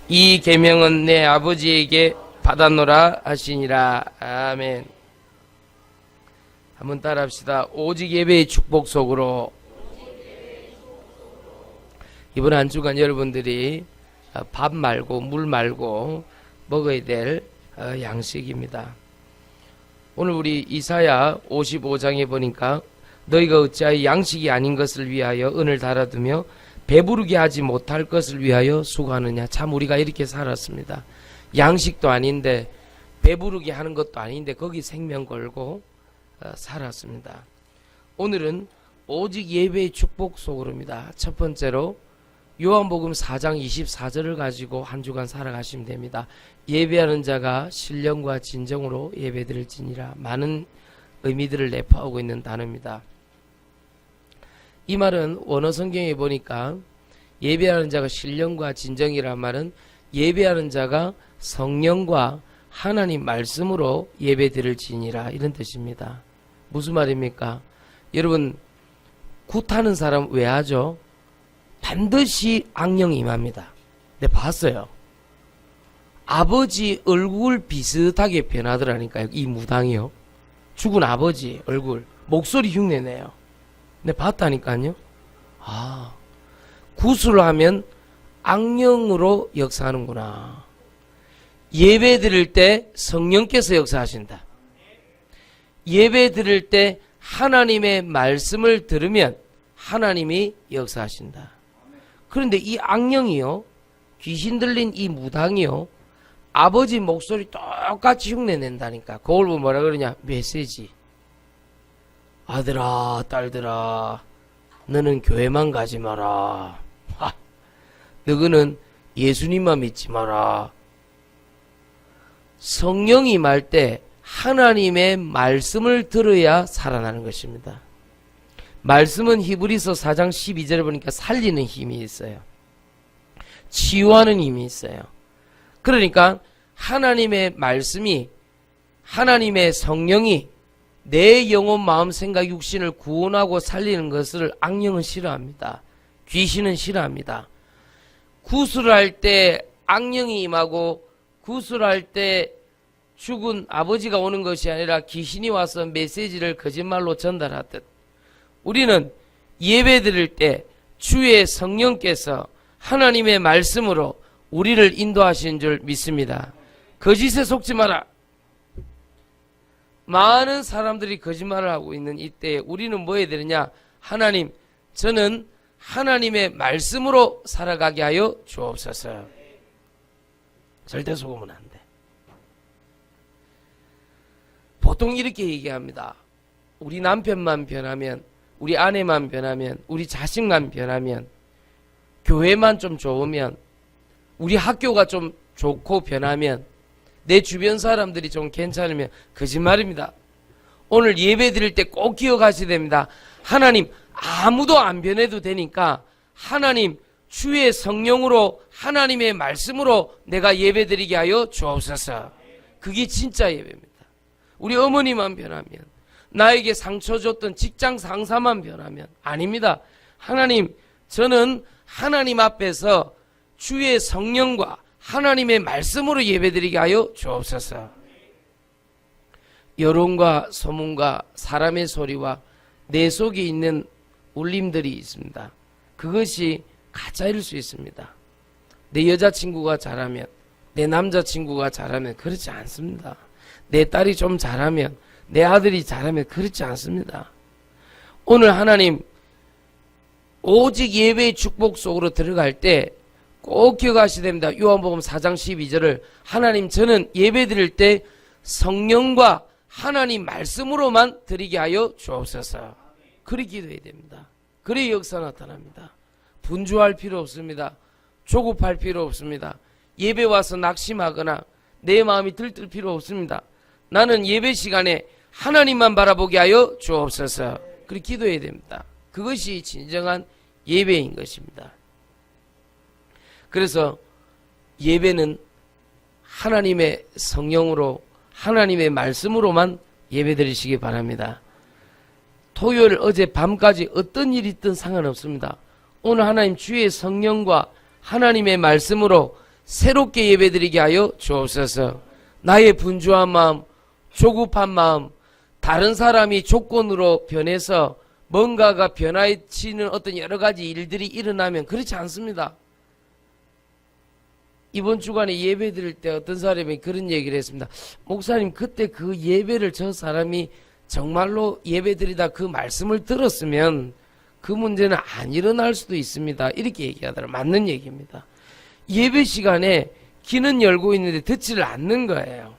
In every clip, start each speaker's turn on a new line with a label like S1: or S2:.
S1: 이 계명은 내 아버지에게 받았노라 하시니라. 아멘. 한번 따라합시다. 오직 예배의 축복 속으로. 이번 한 주간 여러분들이 밥 말고 물 말고 먹어야 될 양식입니다. 오늘 우리 이사야 55장에 보니까 너희가 어찌하여 양식이 아닌 것을 위하여 은을 달아두며 배부르게 하지 못할 것을 위하여 수고하느냐. 참 우리가 이렇게 살았습니다. 양식도 아닌데 배부르게 하는 것도 아닌데 거기 생명 걸고 살았습니다. 오늘은 오직 예배의 축복 속으로입니다. 첫 번째로 요한복음 4장 24절을 가지고 한 주간 살아가시면 됩니다. 예배하는 자가 신령과 진정으로 예배드릴지니라. 많은 의미들을 내포하고 있는 단어입니다. 이 말은 원어 성경에 보니까 예배하는 자가 신령과 진정이란 말은 예배하는 자가 성령과 하나님 말씀으로 예배드릴지니라, 이런 뜻입니다. 무슨 말입니까? 여러분, 굿하는 사람 왜 하죠? 반드시 악령이 임합니다. 네, 봤어요. 아버지 얼굴 비슷하게 변하더라니까요. 이 무당이요. 죽은 아버지 얼굴, 목소리 흉내내요. 네, 봤다니까요. 굿을 하면 악령으로 역사하는구나. 예배 드릴 때 성령께서 역사하신다. 예배 드릴 때 하나님의 말씀을 들으면 하나님이 역사하신다. 그런데 이 악령이요, 귀신 들린 이 무당이요, 아버지 목소리 똑같이 흉내낸다니까. 그걸 보면 뭐라 그러냐? 메시지. 아들아, 딸들아, 너는 교회만 가지 마라. 너희는 예수님만 믿지 마라. 성령이 임할 때 하나님의 말씀을 들어야 살아나는 것입니다. 말씀은 히브리서 4장 12절에 보니까 살리는 힘이 있어요. 치유하는 힘이 있어요. 그러니까 하나님의 말씀이, 하나님의 성령이 내 영혼, 마음, 생각, 육신을 구원하고 살리는 것을 악령은 싫어합니다. 귀신은 싫어합니다. 구술할 때 악령이 임하고 구술할 때 죽은 아버지가 오는 것이 아니라 귀신이 와서 메시지를 거짓말로 전달하듯, 우리는 예배 드릴 때 주의 성령께서 하나님의 말씀으로 우리를 인도하시는 줄 믿습니다. 거짓에 속지 마라. 많은 사람들이 거짓말을 하고 있는 이때에 우리는 뭐 해야 되느냐? 하나님, 저는 하나님의 말씀으로 살아가게 하여 주옵소서. 절대 속으면 안 돼. 보통 이렇게 얘기합니다. 우리 남편만 변하면, 우리 아내만 변하면, 우리 자식만 변하면, 교회만 좀 좋으면, 우리 학교가 좀 좋고 변하면, 내 주변 사람들이 좀 괜찮으면, 거짓말입니다. 오늘 예배 드릴 때 꼭 기억하셔야 됩니다. 하나님, 아무도 안 변해도 되니까 하나님 주의 성령으로 하나님의 말씀으로 내가 예배 드리게 하여 주옵소서. 그게 진짜 예배입니다. 우리 어머니만 변하면, 나에게 상처 줬던 직장 상사만 변하면 아닙니다. 하나님, 저는 하나님 앞에서 주의 성령과 하나님의 말씀으로 예배드리게 하여 주옵소서. 여론과 소문과 사람의 소리와 내 속에 있는 울림들이 있습니다. 그것이 가짜일 수 있습니다. 내 여자친구가 잘하면, 내 남자친구가 잘하면 그렇지 않습니다. 내 딸이 좀 잘하면, 내 아들이 잘하면 그렇지 않습니다. 오늘 하나님, 오직 예배의 축복 속으로 들어갈 때 꼭 기억하셔야 됩니다. 요한복음 4장 12절을 하나님, 저는 예배 드릴 때 성령과 하나님 말씀으로만 드리게 하여 주옵소서. 그리 기도해야 됩니다. 그래 역사 나타납니다. 분주할 필요 없습니다. 조급할 필요 없습니다. 예배 와서 낙심하거나 내 마음이 들뜰 필요 없습니다. 나는 예배 시간에 하나님만 바라보게 하여 주옵소서. 그렇게 기도해야 됩니다. 그것이 진정한 예배인 것입니다. 그래서 예배는 하나님의 성령으로, 하나님의 말씀으로만 예배 드리시기 바랍니다. 토요일 어제 밤까지 어떤 일이 있든 상관없습니다. 오늘 하나님 주의 성령과 하나님의 말씀으로 새롭게 예배드리게 하여 주옵소서. 나의 분주한 마음, 조급한 마음, 다른 사람이 조건으로 변해서 뭔가가 변화치는 어떤 여러 가지 일들이 일어나면 그렇지 않습니다. 이번 주간에 예배 드릴 때 어떤 사람이 그런 얘기를 했습니다. 목사님, 그때 그 예배를 저 사람이 정말로 예배 드리다 그 말씀을 들었으면 그 문제는 안 일어날 수도 있습니다. 이렇게 얘기하더라. 맞는 얘기입니다. 예배 시간에 귀는 열고 있는데 듣지를 않는 거예요.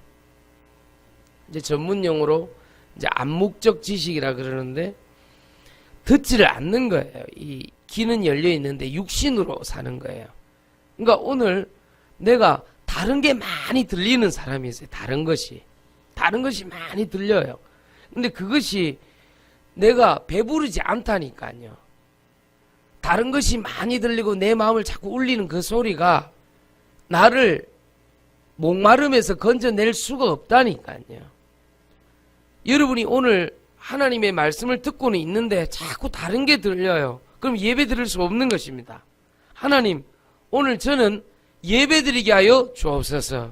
S1: 이제 전문용어로 이제 암묵적 지식이라 그러는데 듣지를 않는 거예요. 이 귀는 열려 있는데 육신으로 사는 거예요. 그러니까 오늘 내가 다른 게 많이 들리는 사람이 있어요. 다른 것이 많이 들려요. 근데 그것이 내가 배부르지 않다니까요. 다른 것이 많이 들리고 내 마음을 자꾸 울리는 그 소리가 나를 목마름에서 건져낼 수가 없다니까요. 여러분이 오늘 하나님의 말씀을 듣고는 있는데 자꾸 다른 게 들려요. 그럼 예배 드릴 수 없는 것입니다. 하나님, 오늘 저는 예배 드리게 하여 주옵소서.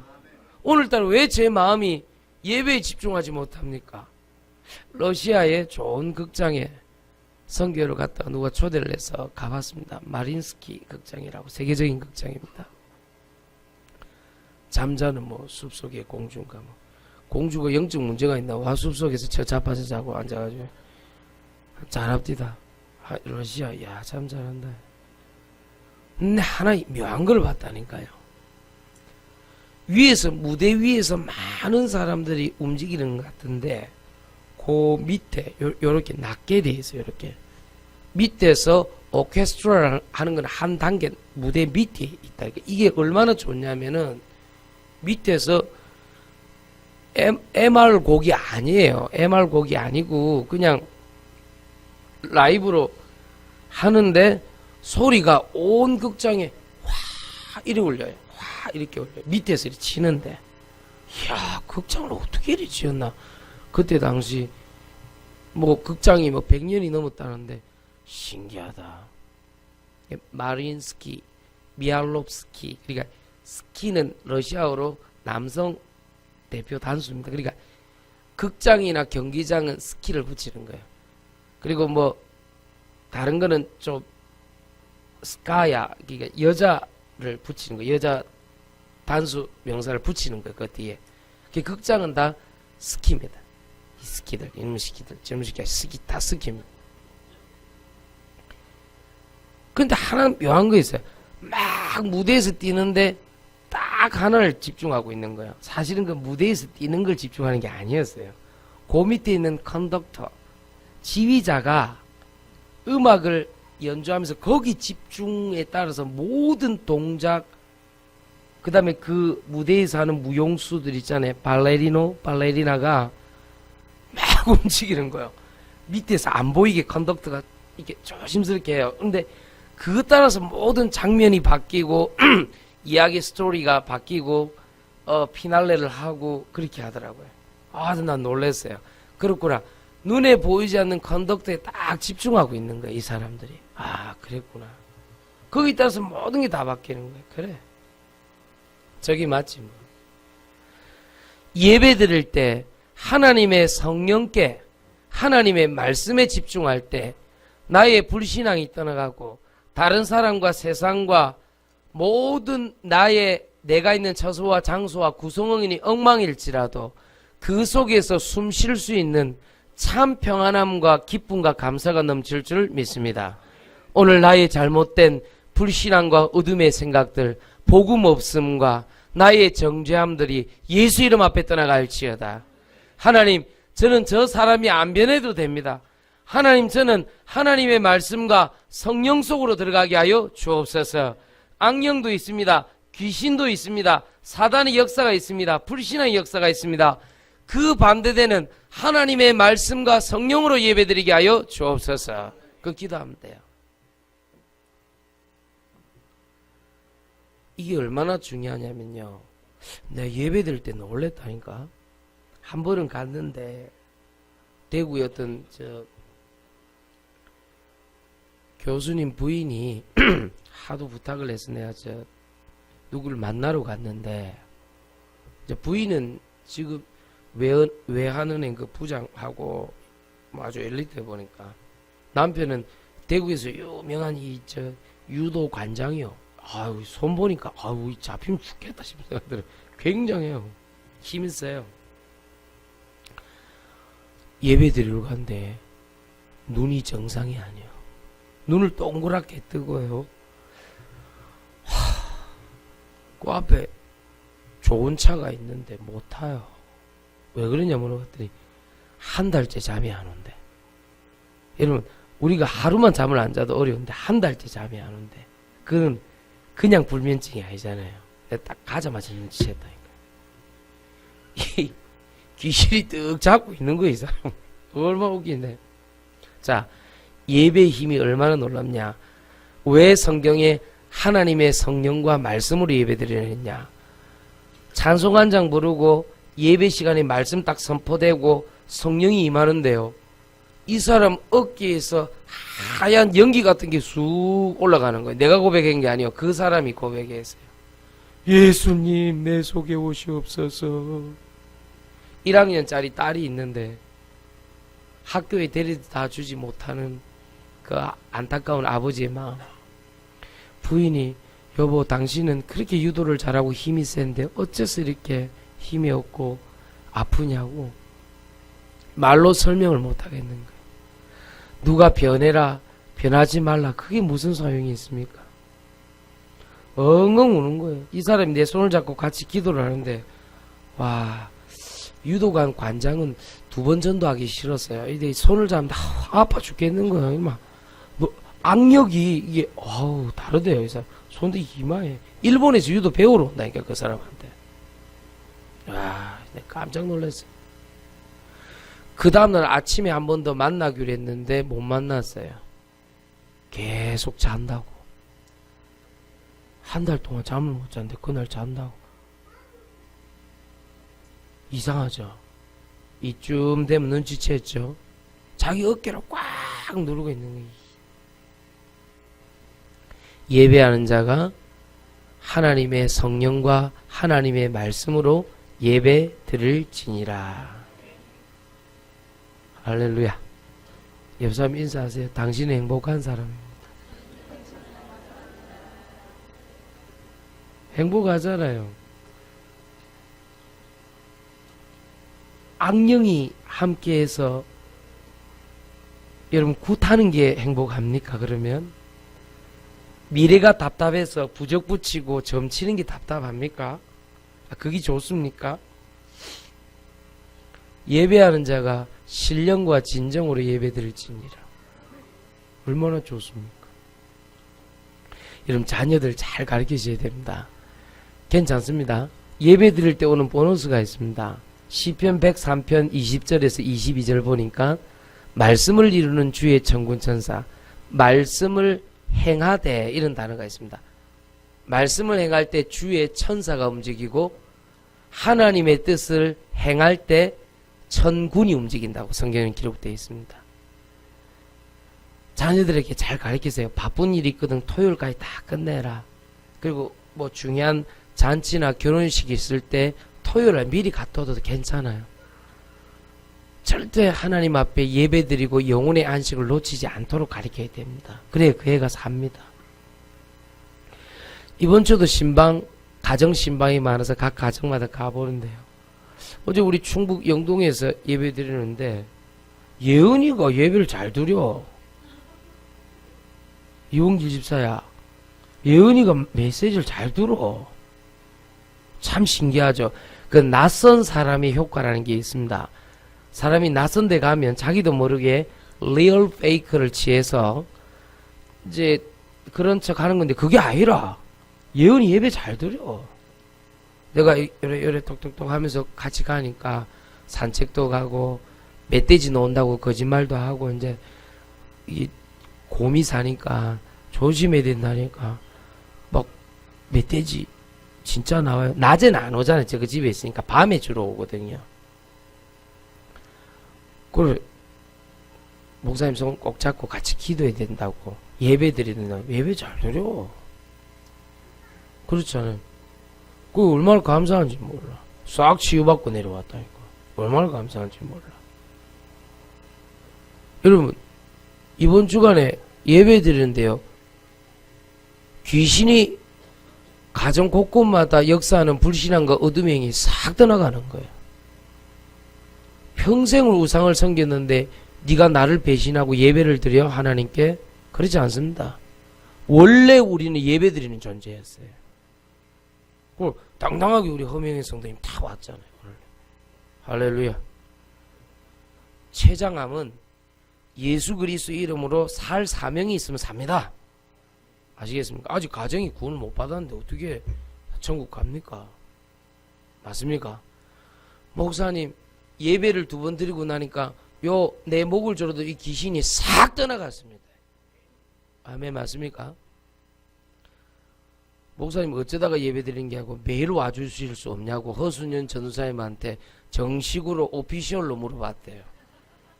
S1: 오늘따라 왜 제 마음이 예배에 집중하지 못합니까? 러시아의 좋은 극장에 선교를 갔다가 누가 초대를 해서 가봤습니다. 마린스키 극장이라고 세계적인 극장입니다. 잠자는 뭐 숲속의 공주인가 뭐 공주가 영적 문제가 있나 와 숲속에서 저 자빠져 자고 앉아가지고 잘합디다. 러시아 야 참 잘한다. 근데 하나 묘한 걸 봤다니까요. 위에서 무대 위에서 많은 사람들이 움직이는 것 같은데 그 밑에 요렇게 낮게 돼 있어요. 요렇게 밑에서 오케스트라를 하는 건 한 단계 무대 밑에 있다. 이게 얼마나 좋냐면은 밑에서 MR 곡이 아니에요. MR 곡이 아니고 그냥 라이브로 하는데 소리가 온 극장에 와 이렇게 울려요. 와 이렇게 울려요. 밑에서 이렇게 치는데 이야 극장을 어떻게 이렇게 지었나. 그때 당시 뭐 극장이 뭐 100년이 넘었다는데 신기하다. 마린스키, 미알롭스키. 그러니까 스키는 러시아어로 남성 대표 단수입니다. 그러니까 극장이나 경기장은 스키를 붙이는 거예요. 그리고 뭐 다른 거는 좀 스카야, 그러니까 여자를 붙이는 거예요. 여자 단수 명사를 붙이는 거예요. 그 뒤에. 그 극장은 다 스키입니다. 이 스키들, 이놈의 스키들, 젊은 스키, 스키 다 스키입니다. 근데 하나 묘한 거 있어요. 막 무대에서 뛰는데 딱 하나를 집중하고 있는 거예요. 사실은 그 무대에서 뛰는 걸 집중하는 게 아니었어요. 그 밑에 있는 컨덕터, 지휘자가 음악을 연주하면서 거기 집중에 따라서 모든 동작, 그 다음에 그 무대에서 하는 무용수들 있잖아요. 발레리나가 막 움직이는 거예요. 밑에서 안 보이게 컨덕터가 이렇게 조심스럽게 해요. 근데 그것 따라서 모든 장면이 바뀌고 이야기 스토리가 바뀌고 피날레를 하고 그렇게 하더라고요. 아, 난 놀랐어요. 그렇구나. 눈에 보이지 않는 컨덕터에 딱 집중하고 있는 거예요. 이 사람들이. 아, 그랬구나. 거기에 따라서 모든 게 다 바뀌는 거예요. 그래. 저기 맞지 뭐. 예배 드릴 때 하나님의 성령께 하나님의 말씀에 집중할 때 나의 불신앙이 떠나가고 다른 사람과 세상과 모든 내가 있는 처소와 장소와 구성원이 엉망일지라도 그 속에서 숨 쉴 수 있는 참 평안함과 기쁨과 감사가 넘칠 줄 믿습니다. 오늘 나의 잘못된 불신앙과 어둠의 생각들, 복음 없음과 나의 정죄함들이 예수 이름 앞에 떠나갈지어다. 하나님, 저는 저 사람이 안 변해도 됩니다. 하나님, 저는 하나님의 말씀과 성령 속으로 들어가게 하여 주옵소서. 악령도 있습니다. 귀신도 있습니다. 사단의 역사가 있습니다. 불신의 역사가 있습니다. 그 반대되는 하나님의 말씀과 성령으로 예배드리게 하여 주옵소서. 그 기도하면 돼요. 이게 얼마나 중요하냐면요. 내가 예배드릴 때 놀랬다니까. 한 번은 갔는데 대구의 어떤 교수님 부인이 하도 부탁을 해서 내가 누구를 만나러 갔는데, 이제 부인은 지금 외환은행 그 부장하고 뭐 아주 엘리트 보니까, 남편은 대구에서 유명한 유도 관장이요. 아유, 손 보니까 아유 잡히면 죽겠다 싶은 생각들은 굉장해요. 힘이 세요. 예배 드리러 간데 눈이 정상이 아니에요. 눈을 동그랗게 뜨고요. 그 앞에 좋은 차가 있는데 못 타요. 왜 그러냐 물어봤더니 한 달째 잠이 안 온대. 여러분, 우리가 하루만 잠을 안 자도 어려운데 한 달째 잠이 안 온대. 그건 그냥 불면증이 아니잖아요. 내가 딱 가자마자 눈치챘다니까. 이 귀신이 떡 잡고 있는 거야, 이 사람. 얼마나 웃기네. 자, 예배의 힘이 얼마나 놀랍냐. 왜 성경에 하나님의 성령과 말씀으로 예배드리려 했냐. 찬송 한 장 부르고 예배 시간에 말씀 딱 선포되고 성령이 임하는데요, 이 사람 어깨에서 하얀 연기 같은 게 쑥 올라가는 거예요. 내가 고백한 게 아니요, 그 사람이 고백했어요. 예수님, 내 속에 오시옵소서. 1학년짜리 딸이 있는데 학교에 데려다 주지 못하는 그 안타까운 아버지의 마음. 부인이, 여보, 당신은 그렇게 유도를 잘하고 힘이 센데 어째서 이렇게 힘이 없고 아프냐고 말로 설명을 못 하겠는 거예요. 누가 변해라, 변하지 말라, 그게 무슨 소용이 있습니까? 엉엉 우는 거예요. 이 사람이 내 손을 잡고 같이 기도를 하는데, 와, 유도관 관장은 2번 전도하기 싫었어요. 이제 손을 잡으면 아파 죽겠는 거예요. 막 악력이 이게 다르대요. 이 사람 손도 이마에. 일본에서 유도 배우러 온다니까, 그 사람한테. 와, 내가 깜짝 놀랐어요. 그 다음날 아침에 한 번 더 만나기로 했는데 못 만났어요. 계속 잔다고. 한 달 동안 잠을 못 잤는데 그날 잔다고. 이상하죠. 이쯤 되면 눈치챘죠. 자기 어깨를 꽉 누르고 있는 거예요. 예배하는 자가 하나님의 성령과 하나님의 말씀으로 예배 드릴지니라. 할렐루야. 옆 사람 인사하세요. 당신은 행복한 사람입니다. 행복하잖아요. 악령이 함께해서 여러분 굿하는 게 행복합니까? 그러면 미래가 답답해서 부적 붙이고 점치는 게 답답합니까? 그게 좋습니까? 예배하는 자가 신령과 진정으로 예배드릴지니라. 얼마나 좋습니까? 여러분, 자녀들 잘 가르치셔야 됩니다. 괜찮습니다. 예배드릴 때 오는 보너스가 있습니다. 시편 103편 20절에서 22절 보니까 말씀을 이루는 주의 천군천사, 말씀을 행하되, 이런 단어가 있습니다. 말씀을 행할 때 주의 천사가 움직이고 하나님의 뜻을 행할 때 천군이 움직인다고 성경에 기록되어 있습니다. 자녀들에게 잘 가르치세요. 바쁜 일이 있거든 토요일까지 다 끝내라. 그리고 뭐 중요한 잔치나 결혼식이 있을 때 토요일에 미리 갔다 와도 괜찮아요. 절대 하나님 앞에 예배드리고 영혼의 안식을 놓치지 않도록 가르쳐야 됩니다. 그래야 그 애가 삽니다. 이번 주도 신방, 가정 신방이 많아서 각 가정마다 가보는데요, 어제 우리 충북 영동에서 예배드리는데 예은이가 예배를 잘 드려. 이원길 집사야, 예은이가 메시지를 잘 들어. 참 신기하죠. 그 낯선 사람의 효과라는 게 있습니다. 사람이 낯선 데 가면 자기도 모르게 리얼 페이크를 취해서 이제 그런 척 하는 건데, 그게 아니라 예은이 예배 잘 드려. 내가 요래 톡톡톡 하면서 같이 가니까 산책도 가고 멧돼지 놓은다고 거짓말도 하고, 이제 이 곰이 사니까 조심해야 된다니까 막 멧돼지 진짜 나와요. 낮에는 안 오잖아요. 제가 집에 있으니까 밤에 주로 오거든요. 그걸 목사님 손 꼭 잡고 같이 기도해야 된다고 예배 드리는 날 예배 잘 드려. 그렇잖아요. 그 얼마나 감사한지 몰라. 싹 치유받고 내려왔다니까. 얼마나 감사한지 몰라. 여러분, 이번 주간에 예배 드리는데요, 귀신이 가정 곳곳마다 역사하는 불신앙과 어둠의 행이 싹 떠나가는 거예요. 평생을 우상을 섬겼는데 네가 나를 배신하고 예배를 드려 하나님께? 그렇지 않습니다. 원래 우리는 예배 드리는 존재였어요. 그걸 당당하게 우리 허명의 성도님 다 왔잖아요. 오늘. 할렐루야. 최장함은 예수 그리스도 이름으로 살 사명이 있으면 삽니다. 아시겠습니까? 아직 가정이 구원을 못 받았는데 어떻게 천국 갑니까? 맞습니까? 목사님, 예배를 2번 드리고 나니까 내 목을 조르도 이 귀신이 싹 떠나갔습니다. 아멘. 맞습니까? 목사님 어쩌다가 예배 드리는 게 하고 매일 와주실 수 없냐고 허순연 전도사님한테 정식으로 오피셜로 물어봤대요.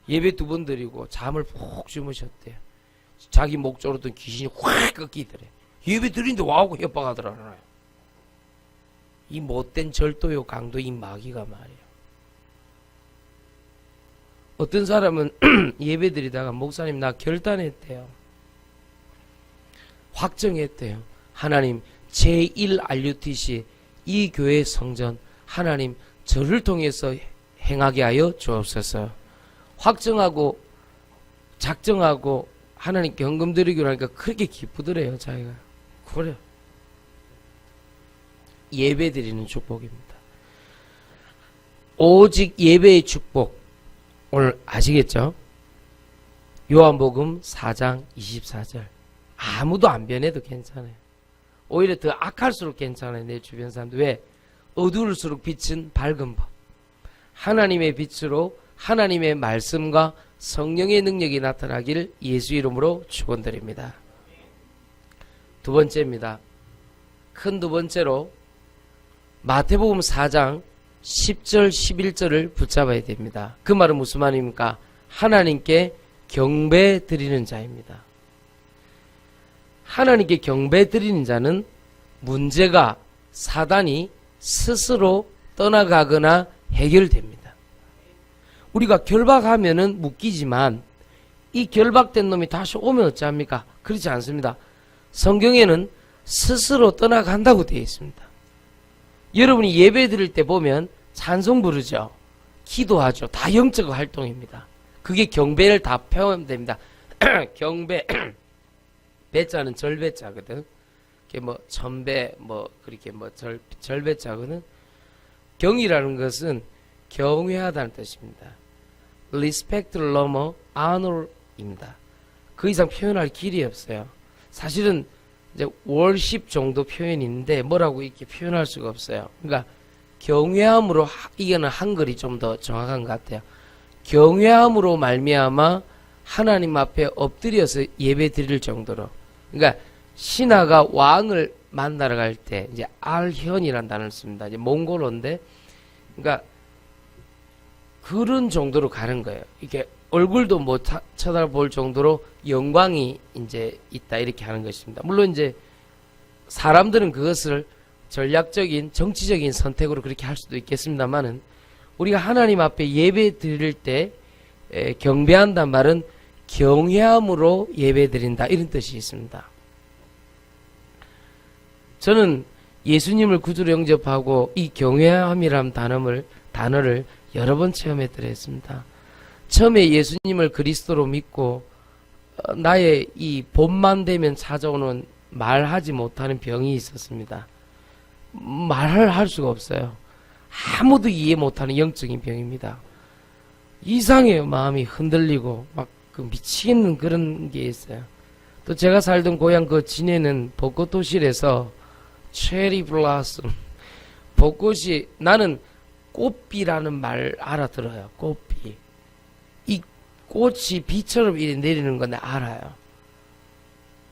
S1: 예배 2번 드리고 잠을 푹 주무셨대요. 자기 목 조르던 귀신이 확 꺾이더래. 예배 드리는데 와하고 협박하더라고요. 이 못된 절도요 강도인 마귀가 말이에요. 어떤 사람은 예배 드리다가 목사님 나 결단했대요. 확정했대요. 하나님 제1RUTC 이 교회 성전 하나님 저를 통해서 행하게 하여 주옵소서. 확정하고 작정하고 하나님께 헌금 드리기로 하니까 그렇게 기쁘더래요. 자기가. 그래요. 예배 드리는 축복입니다. 오직 예배의 축복 오늘 아시겠죠? 요한복음 4장 24절. 아무도 안 변해도 괜찮아요. 오히려 더 악할수록 괜찮아요. 내 주변 사람들. 왜? 어두울수록 빛은 밝은 법. 하나님의 빛으로 하나님의 말씀과 성령의 능력이 나타나기를 예수 이름으로 축원드립니다. 2번째입니다. 큰 2번째로 마태복음 4장 10절 11절을 붙잡아야 됩니다. 그 말은 무슨 말입니까? 하나님께 경배 드리는 자입니다. 하나님께 경배 드리는 자는 문제가 사단이 스스로 떠나가거나 해결됩니다. 우리가 결박하면은 묶이지만 이 결박된 놈이 다시 오면 어찌합니까? 그렇지 않습니다. 성경에는 스스로 떠나간다고 되어 있습니다. 여러분이 예배 드릴 때 보면 찬송 부르죠. 기도하죠. 다 영적 활동입니다. 그게 경배를 다 표현됩니다. 경배 배자는 절배자거든. 그게 뭐 천배 뭐 그렇게 뭐 절배자거든. 경이라는 것은 경외하다는 뜻입니다. 리스펙트를 넘어 honor입니다. 그 이상 표현할 길이 없어요. 사실은 이제 월십 정도 표현이 있는데 뭐라고 이렇게 표현할 수가 없어요. 그러니까 경외함으로 이거는 한글이 좀 더 정확한 것 같아요. 경외함으로 말미암아 하나님 앞에 엎드려서 예배 드릴 정도로. 그러니까 신하가 왕을 만나러 갈 때 이제 알현이라는 단어를 씁니다. 이제 몽골어인데, 그러니까 그런 정도로 가는 거예요. 이렇게 얼굴도 못 쳐다볼 정도로 영광이 이제 있다 이렇게 하는 것입니다. 물론 이제 사람들은 그것을 전략적인 정치적인 선택으로 그렇게 할 수도 있겠습니다만은 우리가 하나님 앞에 예배 드릴 때 경배한단 말은 경외함으로 예배 드린다 이런 뜻이 있습니다. 저는 예수님을 구주로 영접하고 이 경외함이라는 단어를 여러 번 체험했더라 했습니다. 처음에 예수님을 그리스도로 믿고 나의 이 봄만 되면 찾아오는 말하지 못하는 병이 있었습니다. 말을 할 수가 없어요. 아무도 이해 못하는 영적인 병입니다. 이상해요. 마음이 흔들리고 막 그 미치겠는 그런 게 있어요. 또 제가 살던 고향 그 진해는 벚꽃 도실에서 체리 블라썸 벚꽃이 나는 꽃비라는 말 알아들어요. 꽃비. 이 꽃이 비처럼 이렇게 내리는 건 알아요.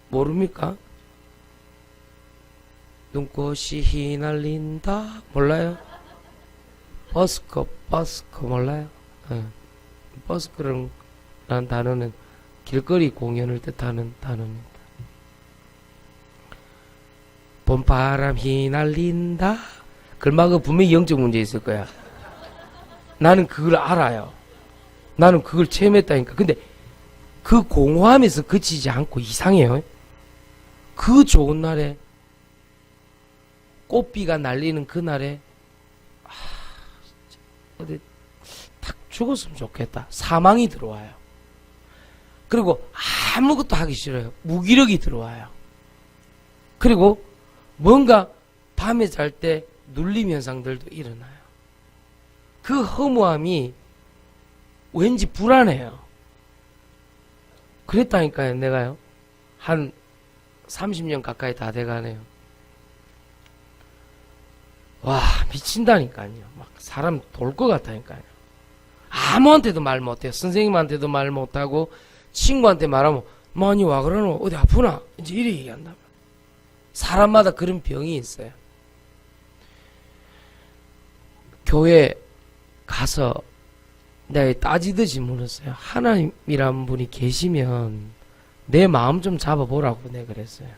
S1: 모릅니까? 눈꽃이 휘날린다 몰라요? 버스커 몰라요? 버스커라는 단어는 길거리 공연을 뜻하는 단어입니다. 봄바람 휘날린다. 글마가 분명히 영적 문제 있을 거야. 나는 그걸 알아요. 나는 그걸 체험했다니까. 근데 그 공허함에서 그치지 않고 이상해요. 그 좋은 날에, 꽃비가 날리는 그날에 어디 탁 죽었으면 좋겠다. 사망이 들어와요. 그리고 아무것도 하기 싫어요. 무기력이 들어와요. 그리고 뭔가 밤에 잘 때 눌림 현상들도 일어나요. 그 허무함이 왠지 불안해요. 그랬다니까요. 내가요. 한 30년 가까이 다 돼가네요. 와, 미친다니까요. 막 사람 돌 것 같다니까요. 아무한테도 말 못해요. 선생님한테도 말 못하고 친구한테 말하면 많이 와 그러노? 어디 아프나? 이제 이래 얘기한다. 사람마다 그런 병이 있어요. 교회 가서 내가 따지듯이 물었어요. 하나님이란 분이 계시면 내 마음 좀 잡아보라고 내가 그랬어요.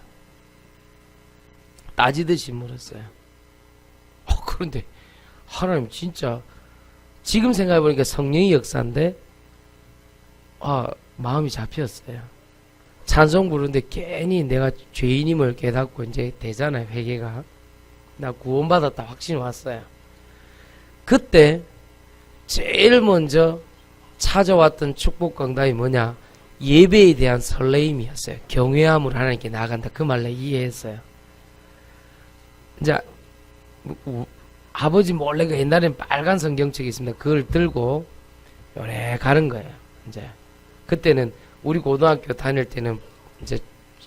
S1: 따지듯이 물었어요. 그런데 하나님 진짜 지금 생각해보니까 성령의 역사인데 마음이 잡혔어요. 찬송 부르는데 괜히 내가 죄인임을 깨닫고 이제 되잖아요. 회개가. 나 구원받았다 확신이 왔어요. 그때 제일 먼저 찾아왔던 축복 강단이 뭐냐? 예배에 대한 설레임이었어요. 경외함으로 하나님께 나아간다. 그 말을 이해했어요. 이제 아버지 몰래가 옛날엔 빨간 성경책이 있습니다. 그걸 들고 요래 가는 거예요. 이제 그때는 우리 고등학교 다닐 때는 이제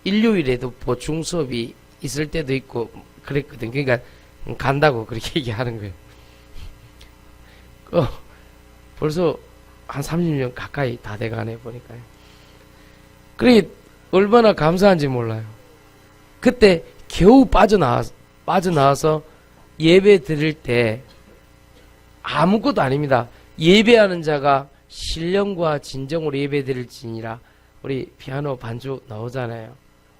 S1: 일요일에도 보충 수업이 있을 때도 있고 그랬거든. 그러니까 간다고 그렇게 얘기하는 거예요. 벌써 한 30년 가까이 다 돼가네 보니까요. 그래 얼마나 감사한지 몰라요. 그때 겨우 빠져나와서 예배 드릴 때 아무것도 아닙니다. 예배하는 자가 신령과 진정으로 예배 드릴지니라. 우리 피아노 반주 나오잖아요.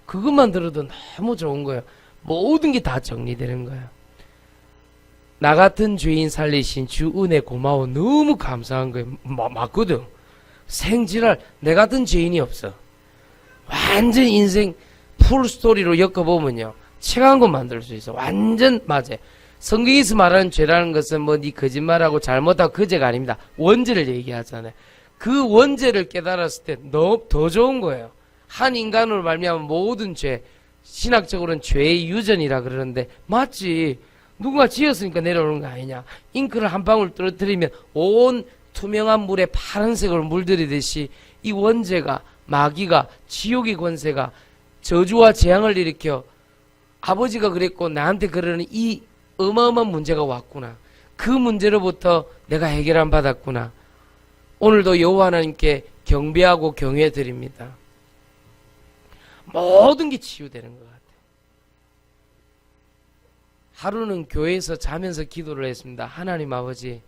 S1: 그것만 들어도 너무 좋은 거예요. 모든 게 다 정리되는 거예요. 나 같은 죄인 살리신 주 은혜 고마워. 너무 감사한 거예요. 맞거든. 생지랄 내 같은 죄인이 없어. 완전 인생 풀스토리로 엮어보면요. 책 한 권 만들 수 있어. 완전 맞아요. 성경에서 말하는 죄라는 것은 뭐 네 거짓말하고 잘못하고 그 죄가 아닙니다. 원죄를 얘기하잖아요. 그 원죄를 깨달았을 때 더 좋은 거예요. 한 인간으로 말미암은 모든 죄, 신학적으로는 죄의 유전이라 그러는데 맞지. 누군가 지었으니까 내려오는 거 아니냐. 잉크를 한 방울 떨어뜨리면 온 투명한 물에 파란색으로 물들이듯이 이 원죄가, 마귀가, 지옥의 권세가 저주와 재앙을 일으켜 아버지가 그랬고 나한테 그러는 이 어마어마한 문제가 왔구나. 그 문제로부터 내가 해결안 받았구나. 오늘도 여호와 하나님께 경배하고 경외 드립니다. 모든 게 치유되는 것 같아요. 하루는 교회에서 자면서 기도를 했습니다. 하나님 아버지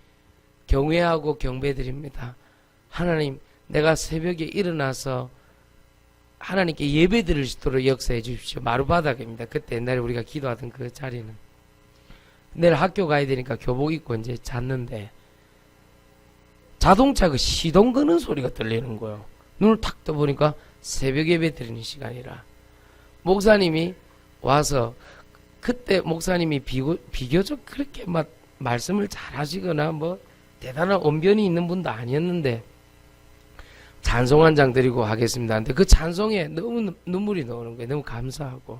S1: 경외하고 경배 드립니다. 하나님 내가 새벽에 일어나서 하나님께 예배 드릴 수 있도록 역사해 주십시오. 마루바닥입니다. 그때 옛날에 우리가 기도하던 그 자리는. 내일 학교 가야 되니까 교복 입고 이제 잤는데 자동차 그 시동 거는 소리가 들리는 거예요. 눈을 탁 떠보니까 새벽 예배 드리는 시간이라 목사님이 와서, 그때 목사님이 비교적 그렇게 막 말씀을 잘 하시거나 뭐 대단한 언변이 있는 분도 아니었는데 찬송 한 장 드리고 하겠습니다. 근데 그 찬송에 너무 눈물이 나오는 거예요. 너무 감사하고.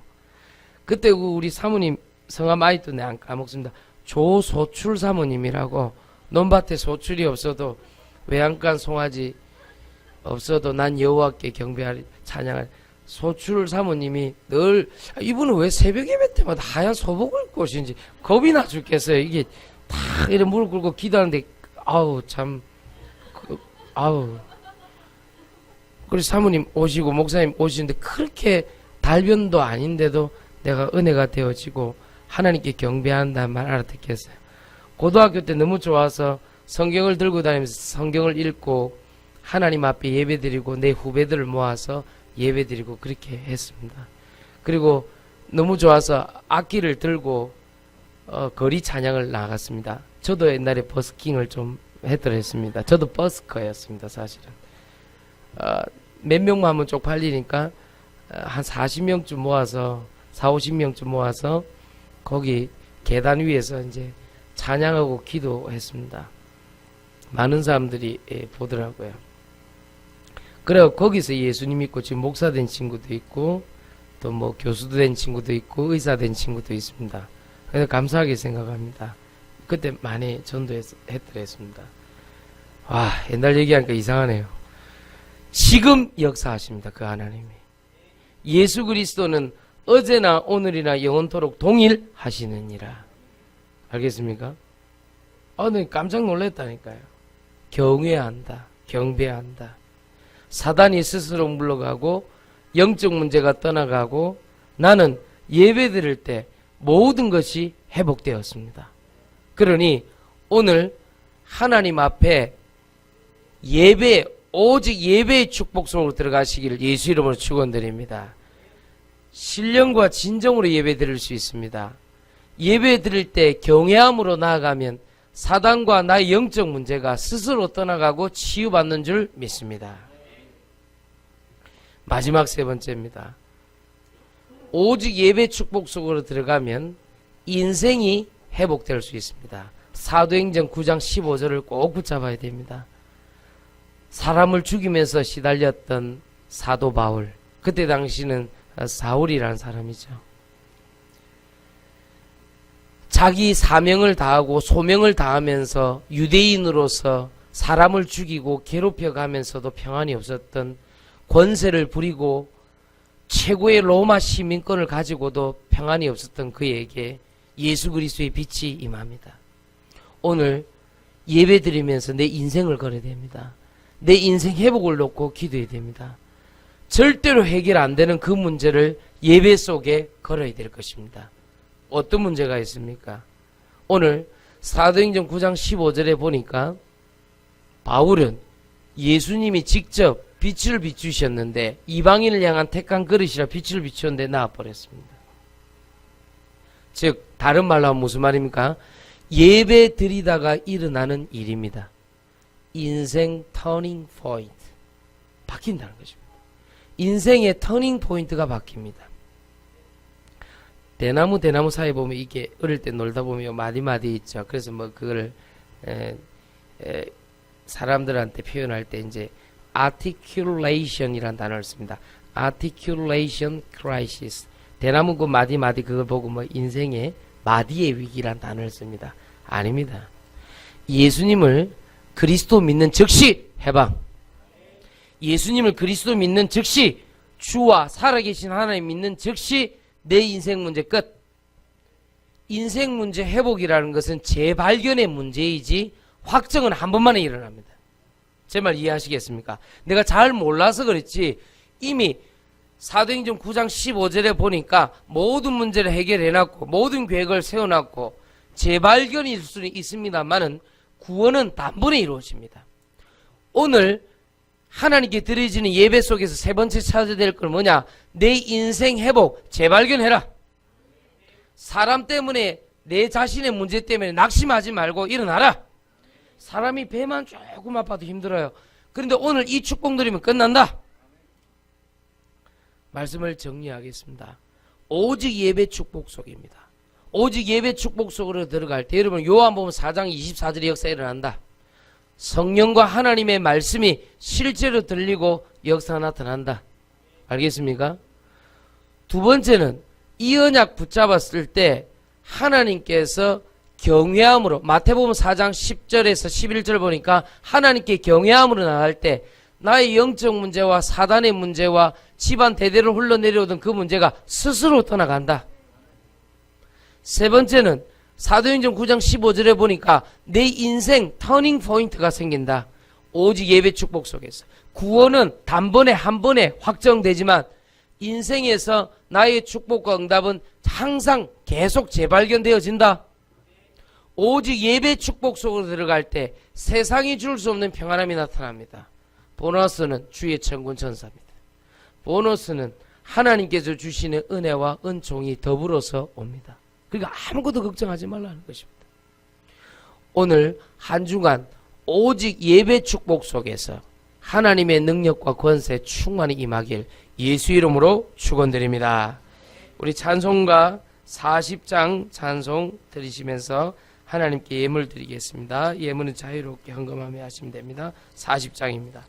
S1: 그때 우리 사모님 성함 아직도 내가 안 까먹습니다. 조소출 사모님이라고, 논밭에 소출이 없어도 외양간 송아지 없어도 난 여호와께 경배하리 찬양할 소출 사모님이 늘, 이분은 왜 새벽 예배 때마다 하얀 소복을 입고 오시는지 겁이 나 죽겠어요. 이게 다 이렇게 무릎 꿇고 기도하는데 아우 참 아우. 그래서 사모님 오시고 목사님 오시는데 그렇게 달변도 아닌데도 내가 은혜가 되어지고 하나님께 경배한다는 말 알아듣겠어요. 고등학교 때 너무 좋아서 성경을 들고 다니면서 성경을 읽고 하나님 앞에 예배드리고 내 후배들을 모아서 예배드리고 그렇게 했습니다. 그리고 너무 좋아서 악기를 들고 거리 찬양을 나갔습니다. 저도 옛날에 버스킹을 좀 했더랬습니다. 저도 버스커였습니다. 사실은 몇 명만 하면 쪽팔리니까 한 40명쯤 모아서 40~50명쯤 모아서 거기 계단 위에서 이제 찬양하고 기도했습니다. 많은 사람들이 보더라고요. 그래서 거기서 예수님 믿고 지금 목사 된 친구도 있고 또 뭐 교수도 된 친구도 있고 의사 된 친구도 있습니다. 그래서 감사하게 생각합니다. 그때 많이 전도했더랬습니다. 와, 옛날 얘기하니까 이상하네요. 지금 역사하십니다. 그 하나님이. 예수 그리스도는 어제나 오늘이나 영원토록 동일하시느니라. 알겠습니까? 네, 깜짝 놀랐다니까요. 경외한다. 경배한다. 사단이 스스로 물러가고 영적 문제가 떠나가고 나는 예배 드릴 때 모든 것이 회복되었습니다. 그러니 오늘 하나님 앞에 오직 예배의 축복 속으로 들어가시기를 예수 이름으로 축원드립니다. 신령과 진정으로 예배 드릴 수 있습니다. 예배 드릴 때 경외함으로 나아가면 사단과 나의 영적 문제가 스스로 떠나가고 치유받는 줄 믿습니다. 마지막 세 번째입니다. 오직 예배 축복 속으로 들어가면 인생이 회복될 수 있습니다. 사도행전 9장 15절을 꼭 붙잡아야 됩니다. 사람을 죽이면서 시달렸던 사도 바울, 그때 당시는 사울이라는 사람이죠. 자기 사명을 다하고 소명을 다하면서 유대인으로서 사람을 죽이고 괴롭혀가면서도 평안이 없었던, 권세를 부리고 최고의 로마 시민권을 가지고도 평안이 없었던 그에게 예수 그리스도의 빛이 임합니다. 오늘 예배 드리면서 내 인생을 걸어야 됩니다. 내 인생 회복을 놓고 기도해야 됩니다. 절대로 해결 안 되는 그 문제를 예배 속에 걸어야 될 것입니다. 어떤 문제가 있습니까? 오늘 사도행전 9장 15절에 보니까 바울은 예수님이 직접 빛을 비추셨는데 이방인을 향한 택한 그릇이라 빛을 비추었는데 나와버렸습니다. 즉 다른 말로 하면 무슨 말입니까? 예배 드리다가 일어나는 일입니다. 인생 터닝 포인트, 바뀐다는 것입니다. 인생의 터닝 포인트가 바뀝니다. 대나무 사이에 보면 이게 어릴 때 놀다 보면 마디마디 있죠. 그래서 뭐 그걸 사람들한테 표현할 때 이제 articulation이라는 단어를 씁니다. articulation crisis. 대나무 그 마디마디 그걸 보고 뭐 인생의 마디의 위기란 단어를 씁니다. 아닙니다. 예수님을 그리스도 믿는 즉시 해방. 예수님을 그리스도 믿는 즉시 주와 살아계신 하나님 믿는 즉시 내 인생 문제 끝. 인생 문제 회복이라는 것은 재발견의 문제이지 확정은 한 번만에 일어납니다. 제 말 이해하시겠습니까? 내가 잘 몰라서 그랬지 이미 사도행전 9장 15절에 보니까 모든 문제를 해결해놨고 모든 계획을 세워놨고 재발견일 수는 있습니다만은 구원은 단번에 이루어집니다. 오늘 하나님께 드려지는 예배 속에서 세 번째 찾아야 될 건 뭐냐? 내 인생 회복, 재발견해라. 사람 때문에 내 자신의 문제 때문에 낙심하지 말고 일어나라. 사람이 배만 조금 아파도 힘들어요. 그런데 오늘 이 축복 누리면 끝난다. 말씀을 정리하겠습니다. 오직 예배 축복 속입니다. 오직 예배 축복 속으로 들어갈 때 여러분 요한복음 4장 24절의 역사에 일어난다. 성령과 하나님의 말씀이 실제로 들리고 역사가 나타난다. 알겠습니까? 두 번째는 이 언약 붙잡았을 때 하나님께서 경외함으로, 마태복음 4장 10절에서 11절 보니까 하나님께 경외함으로 나갈 때 나의 영적 문제와 사단의 문제와 집안 대대로 흘러내려오던 그 문제가 스스로 떠나간다. 세 번째는 사도행전 9장 15절에 보니까 내 인생 터닝 포인트가 생긴다. 오직 예배 축복 속에서. 구원은 단번에 한 번에 확정되지만 인생에서 나의 축복과 응답은 항상 계속 재발견되어진다. 오직 예배 축복 속으로 들어갈 때 세상이 줄 수 없는 평안함이 나타납니다. 보너스는 주의 천군 천사입니다. 보너스는 하나님께서 주시는 은혜와 은총이 더불어서 옵니다. 그러니까 아무것도 걱정하지 말라는 것입니다. 오늘 한 주간 오직 예배 축복 속에서 하나님의 능력과 권세 충만히 임하길 예수 이름으로 축원드립니다. 우리 찬송가 40장 찬송 들으시면서 하나님께 예물 드리겠습니다. 예물은 자유롭게 헌금하며 하시면 됩니다. 40장입니다.